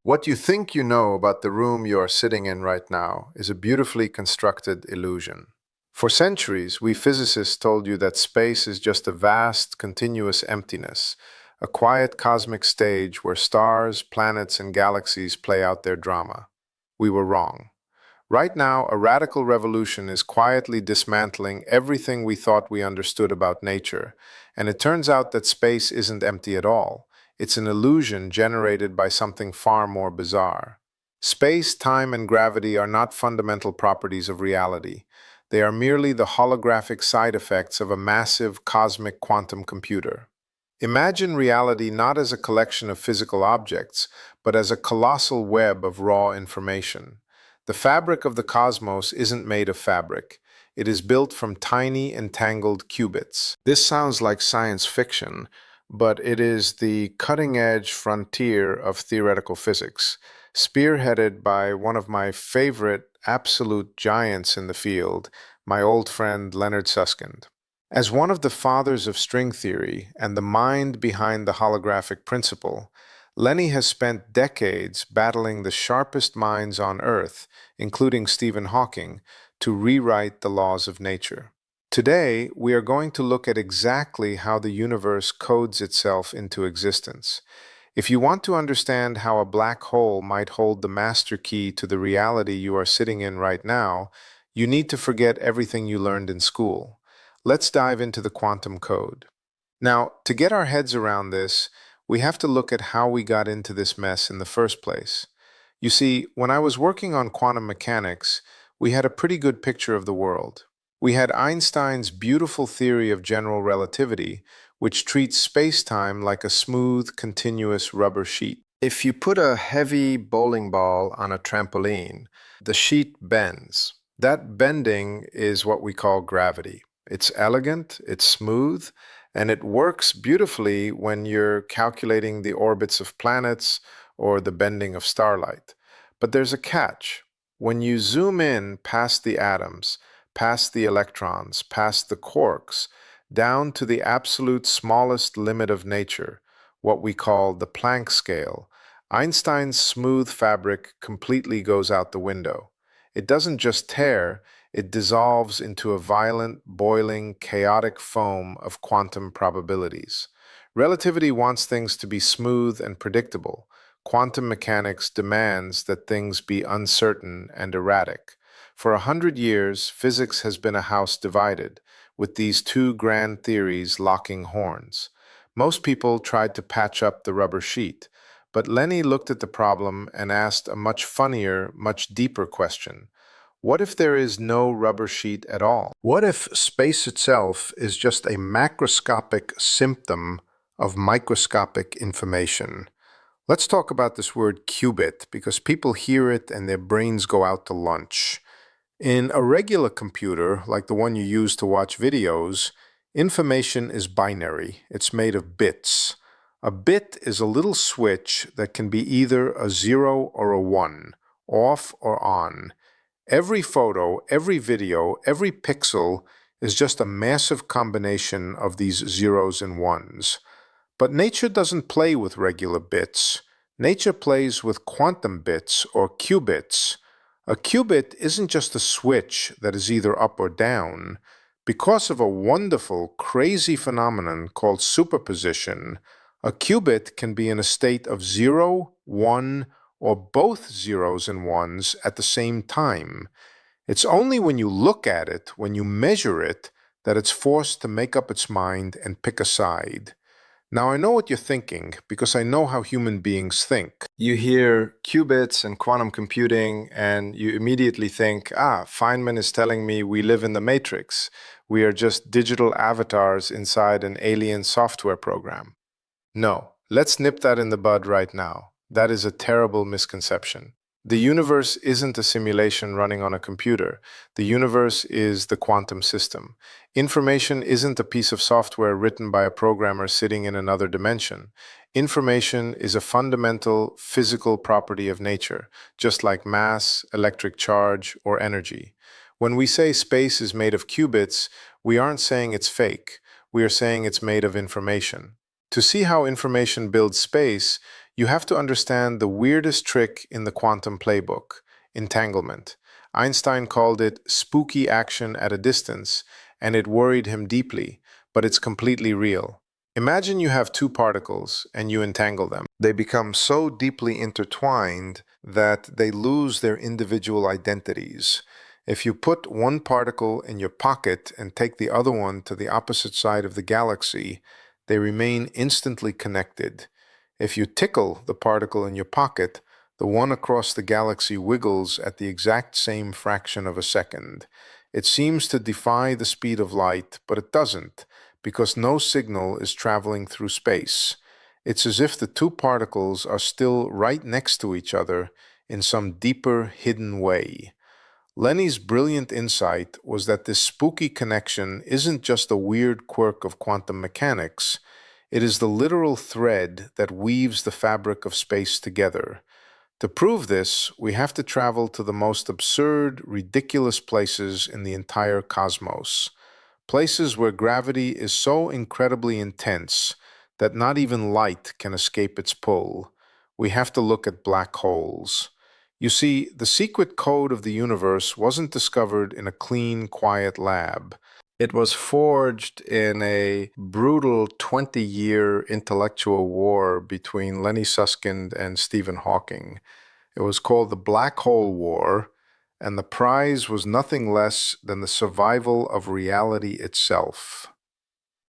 What you think you know about the room you are sitting in right now is a beautifully constructed illusion. For centuries, we physicists told you that space is just a vast, continuous emptiness, a quiet cosmic stage where stars, planets, and galaxies play out their drama. We were wrong. Right now, a radical revolution is quietly dismantling everything we thought we understood about nature, and it turns out that space isn't empty at all. It's an illusion generated by something far more bizarre. Space, time, and gravity are not fundamental properties of reality. They are merely the holographic side effects of a massive cosmic quantum computer. Imagine reality not as a collection of physical objects, but as a colossal web of raw information. The fabric of the cosmos isn't made of fabric. It is built from tiny, entangled qubits. This sounds like science fiction, but it is the cutting-edge frontier of theoretical physics, spearheaded by one of my favorite absolute giants in the field, my old friend Leonard Susskind. As one of the fathers of string theory and the mind behind the holographic principle, Lenny has spent decades battling the sharpest minds on Earth, including Stephen Hawking, to rewrite the laws of nature. Today, we are going to look at exactly how the universe codes itself into existence. If you want to understand how a black hole might hold the master key to the reality you are sitting in right now, you need to forget everything you learned in school. Let's dive into the quantum code. Now, to get our heads around this, we have to look at how we got into this mess in the first place. You see, when I was working on quantum mechanics, we had a pretty good picture of the world. We had Einstein's beautiful theory of general relativity, which treats space-time like a smooth, continuous rubber sheet. If you put a heavy bowling ball on a trampoline, the sheet bends. That bending is what we call gravity. It's elegant, it's smooth, and it works beautifully when you're calculating the orbits of planets or the bending of starlight. But there's a catch. When you zoom in past the atoms, past the electrons, past the quarks, down to the absolute smallest limit of nature, what we call the Planck scale, Einstein's smooth fabric completely goes out the window. It doesn't just tear, it dissolves into a violent, boiling, chaotic foam of quantum probabilities. Relativity wants things to be smooth and predictable. Quantum mechanics demands that things be uncertain and erratic. For 100 years, physics has been a house divided, with these two grand theories locking horns. Most people tried to patch up the rubber sheet, but Lenny looked at the problem and asked a much funnier, much deeper question. What if there is no rubber sheet at all? What if space itself is just a macroscopic symptom of microscopic information? Let's talk about this word qubit because people hear it and their brains go out to lunch. In a regular computer, like the one you use to watch videos, information is binary. It's made of bits. A bit is a little switch that can be either a 0 or a 1, off or on. Every photo, every video, every pixel is just a massive combination of these zeros and ones. But nature doesn't play with regular bits. Nature plays with quantum bits or qubits. A qubit isn't just a switch that is either up or down. Because of a wonderful, crazy phenomenon called superposition, a qubit can be in a state of 0, 1, or both zeros and ones at the same time. It's only when you look at it, when you measure it, that it's forced to make up its mind and pick a side. Now, I know what you're thinking because I know how human beings think. You hear qubits and quantum computing, and you immediately think, Feynman is telling me we live in the Matrix. We are just digital avatars inside an alien software program. No, let's nip that in the bud right now. That is a terrible misconception. The universe isn't a simulation running on a computer. The universe is the quantum system. Information isn't a piece of software written by a programmer sitting in another dimension. Information is a fundamental physical property of nature, just like mass, electric charge, or energy. When we say space is made of qubits, we aren't saying it's fake. We are saying it's made of information. To see how information builds space, You have to understand the weirdest trick in the quantum playbook, entanglement. Einstein called it spooky action at a distance, and it worried him deeply, but it's completely real. Imagine you have two particles and you entangle them. They become so deeply intertwined that they lose their individual identities. If you put one particle in your pocket and take the other one to the opposite side of the galaxy, they remain instantly connected. If you tickle the particle in your pocket, the one across the galaxy wiggles at the exact same fraction of a second. It seems to defy the speed of light, but it doesn't, because no signal is traveling through space. It's as if the two particles are still right next to each other in some deeper, hidden way. Lenny's brilliant insight was that this spooky connection isn't just a weird quirk of quantum mechanics, it is the literal thread that weaves the fabric of space together. To prove this, we have to travel to the most absurd, ridiculous places in the entire cosmos. Places where gravity is so incredibly intense that not even light can escape its pull. We have to look at black holes. You see, the secret code of the universe wasn't discovered in a clean, quiet lab. It was forged in a brutal 20-year intellectual war between Lenny Susskind and Stephen Hawking. It was called the Black Hole War, and the prize was nothing less than the survival of reality itself.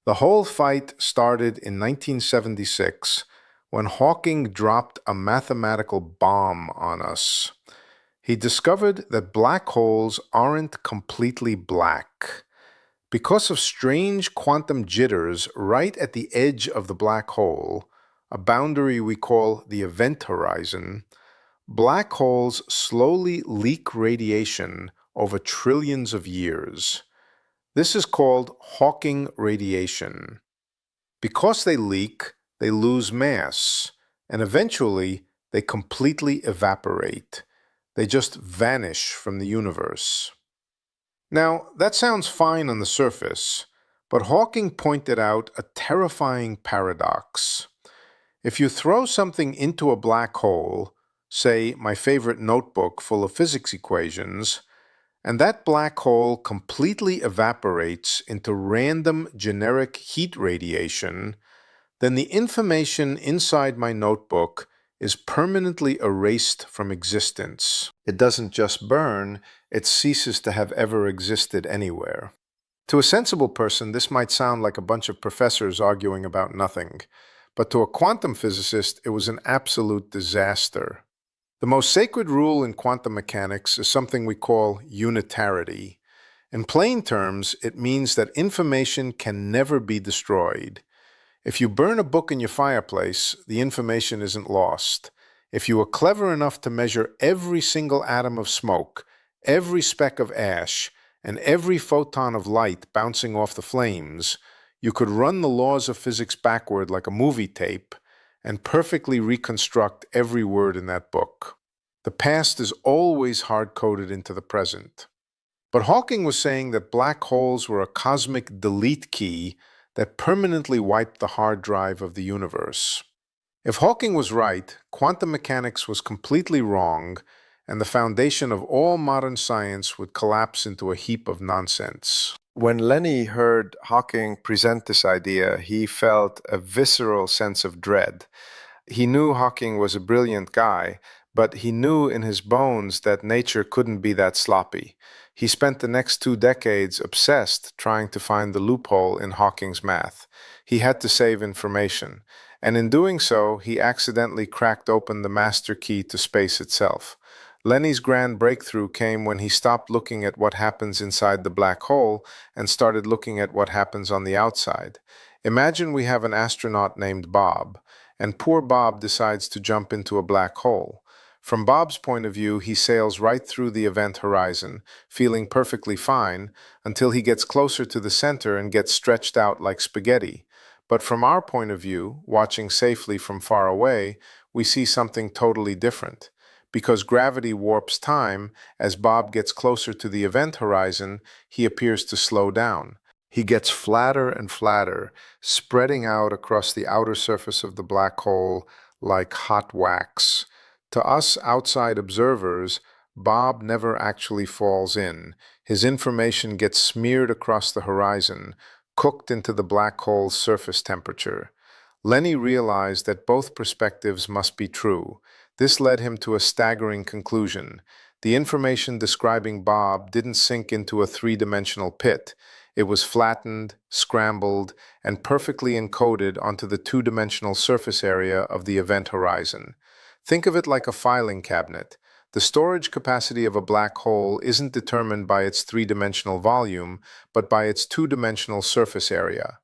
The whole fight started in 1976 when Hawking dropped a mathematical bomb on us. He discovered that black holes aren't completely black. Because of strange quantum jitters right at the edge of the black hole, a boundary we call the event horizon, black holes slowly leak radiation over trillions of years. This is called Hawking radiation. Because they leak, they lose mass, and eventually they completely evaporate. They just vanish from the universe. Now, that sounds fine on the surface, but Hawking pointed out a terrifying paradox. If you throw something into a black hole, say my favorite notebook full of physics equations, and that black hole completely evaporates into random generic heat radiation, then the information inside my notebook is permanently erased from existence. It doesn't just burn, it ceases to have ever existed anywhere. To a sensible person, this might sound like a bunch of professors arguing about nothing, but to a quantum physicist, it was an absolute disaster. The most sacred rule in quantum mechanics is something we call unitarity. In plain terms, it means that information can never be destroyed. If you burn a book in your fireplace, the information isn't lost. If you were clever enough to measure every single atom of smoke, every speck of ash, and every photon of light bouncing off the flames, you could run the laws of physics backward like a movie tape and perfectly reconstruct every word in that book. The past is always hard-coded into the present. But Hawking was saying that black holes were a cosmic delete key that permanently wiped the hard drive of the universe. If Hawking was right, quantum mechanics was completely wrong, and the foundation of all modern science would collapse into a heap of nonsense. When Lenny heard Hawking present this idea, he felt a visceral sense of dread. He knew Hawking was a brilliant guy, but he knew in his bones that nature couldn't be that sloppy. He spent the next 2 decades obsessed trying to find the loophole in Hawking's math. He had to save information, and in doing so, he accidentally cracked open the master key to space itself. Lenny's grand breakthrough came when he stopped looking at what happens inside the black hole and started looking at what happens on the outside. Imagine we have an astronaut named Bob, and poor Bob decides to jump into a black hole. From Bob's point of view, he sails right through the event horizon, feeling perfectly fine, until he gets closer to the center and gets stretched out like spaghetti. But from our point of view, watching safely from far away, we see something totally different. Because gravity warps time, as Bob gets closer to the event horizon, he appears to slow down. He gets flatter and flatter, spreading out across the outer surface of the black hole like hot wax. To us outside observers, Bob never actually falls in. His information gets smeared across the horizon, cooked into the black hole's surface temperature. Lenny realized that both perspectives must be true. This led him to a staggering conclusion. The information describing Bob didn't sink into a three-dimensional pit. It was flattened, scrambled, and perfectly encoded onto the two-dimensional surface area of the event horizon. Think of it like a filing cabinet. The storage capacity of a black hole isn't determined by its three-dimensional volume, but by its two-dimensional surface area.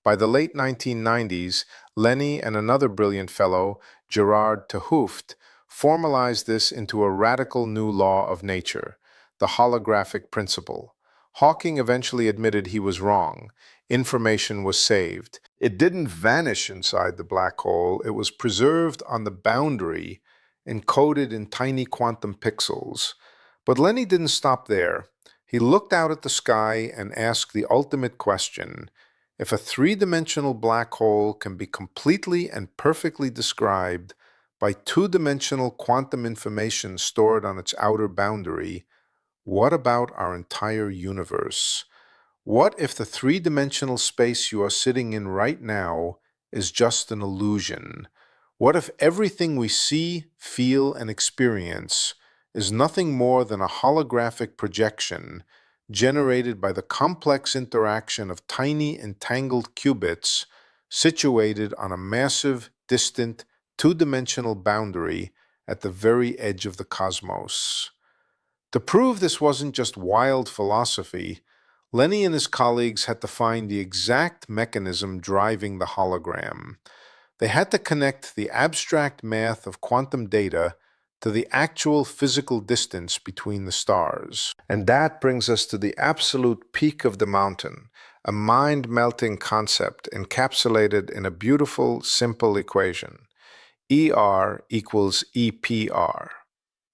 By the late 1990s, Lenny and another brilliant fellow, Gerard 't Hooft, formalized this into a radical new law of nature, the holographic principle. Hawking eventually admitted he was wrong. Information was saved. It didn't vanish inside the black hole, it was preserved on the boundary, encoded in tiny quantum pixels. But Lenny didn't stop there. He looked out at the sky and asked the ultimate question. If a three-dimensional black hole can be completely and perfectly described by two-dimensional quantum information stored on its outer boundary, what about our entire universe? What if the three-dimensional space you are sitting in right now is just an illusion? What if everything we see, feel, and experience is nothing more than a holographic projection generated by the complex interaction of tiny entangled qubits situated on a massive, distant, two-dimensional boundary at the very edge of the cosmos? To prove this wasn't just wild philosophy, Lenny and his colleagues had to find the exact mechanism driving the hologram. They had to connect the abstract math of quantum data to the actual physical distance between the stars. And that brings us to the absolute peak of the mountain, a mind-melting concept encapsulated in a beautiful, simple equation. ER equals EPR.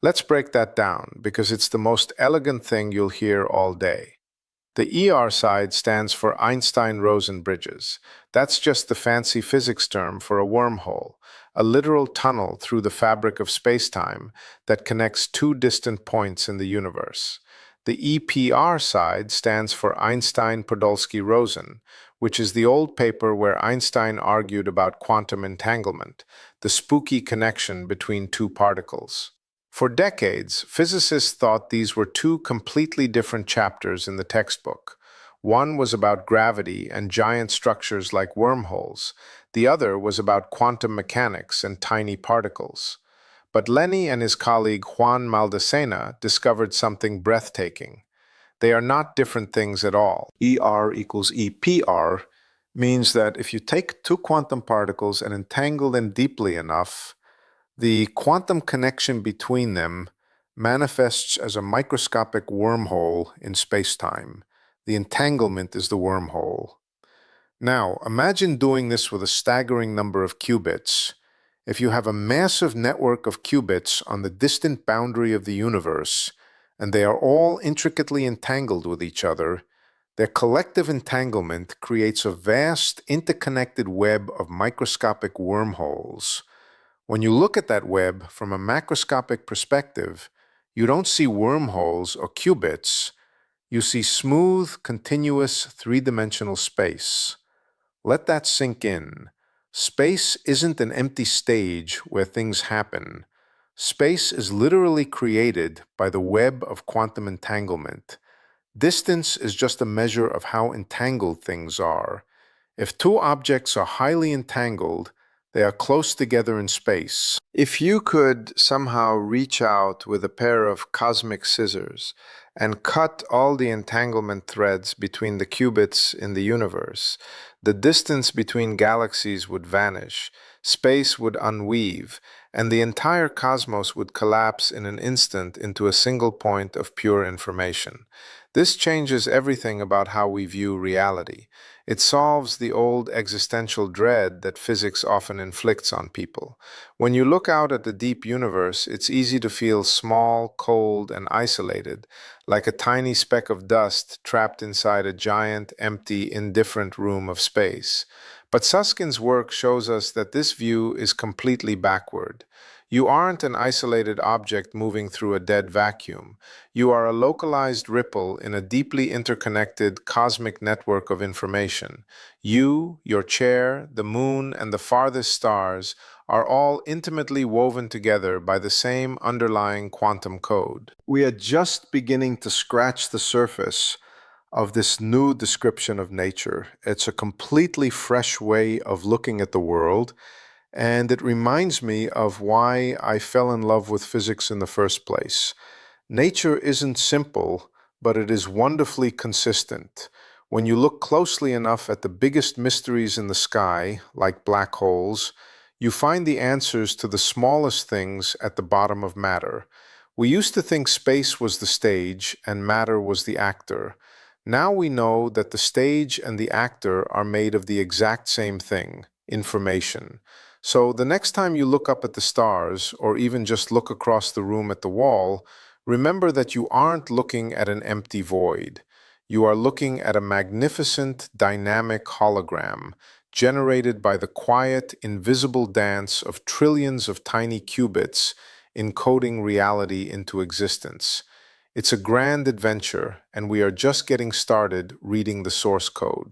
Let's break that down because it's the most elegant thing you'll hear all day. The ER side stands for Einstein-Rosen bridges. That's just the fancy physics term for a wormhole, a literal tunnel through the fabric of space-time that connects two distant points in the universe. The EPR side stands for Einstein-Podolsky-Rosen, which is the old paper where Einstein argued about quantum entanglement, the spooky connection between two particles. For decades, physicists thought these were two completely different chapters in the textbook. One was about gravity and giant structures like wormholes. The other was about quantum mechanics and tiny particles. But Lenny and his colleague Juan Maldacena discovered something breathtaking. They are not different things at all. ER equals EPR means that if you take two quantum particles and entangle them deeply enough, the quantum connection between them manifests as a microscopic wormhole in space-time. The entanglement is the wormhole. Now, imagine doing this with a staggering number of qubits. If you have a massive network of qubits on the distant boundary of the universe, and they are all intricately entangled with each other, their collective entanglement creates a vast, interconnected web of microscopic wormholes. When you look at that web from a macroscopic perspective, you don't see wormholes or qubits. You see smooth, continuous, three-dimensional space. Let that sink in. Space isn't an empty stage where things happen. Space is literally created by the web of quantum entanglement. Distance is just a measure of how entangled things are. If two objects are highly entangled, they are close together in space. If you could somehow reach out with a pair of cosmic scissors and cut all the entanglement threads between the qubits in the universe, the distance between galaxies would vanish, space would unweave, and the entire cosmos would collapse in an instant into a single point of pure information. This changes everything about how we view reality. It solves the old existential dread that physics often inflicts on people. When you look out at the deep universe, it's easy to feel small, cold, and isolated, like a tiny speck of dust trapped inside a giant, empty, indifferent room of space. But Suskind's work shows us that this view is completely backward. You aren't an isolated object moving through a dead vacuum. You are a localized ripple in a deeply interconnected cosmic network of information. You, your chair, the moon, and the farthest stars are all intimately woven together by the same underlying quantum code. We are just beginning to scratch the surface of this new description of nature. It's a completely fresh way of looking at the world, and it reminds me of why I fell in love with physics in the first place. Nature isn't simple, but it is wonderfully consistent. When you look closely enough at the biggest mysteries in the sky, like black holes, you find the answers to the smallest things at the bottom of matter. We used to think space was the stage and matter was the actor. Now we know that the stage and the actor are made of the exact same thing, information. So the next time you look up at the stars, or even just look across the room at the wall, remember that you aren't looking at an empty void. You are looking at a magnificent, dynamic hologram generated by the quiet, invisible dance of trillions of tiny qubits encoding reality into existence. It's a grand adventure, and we are just getting started reading the source code.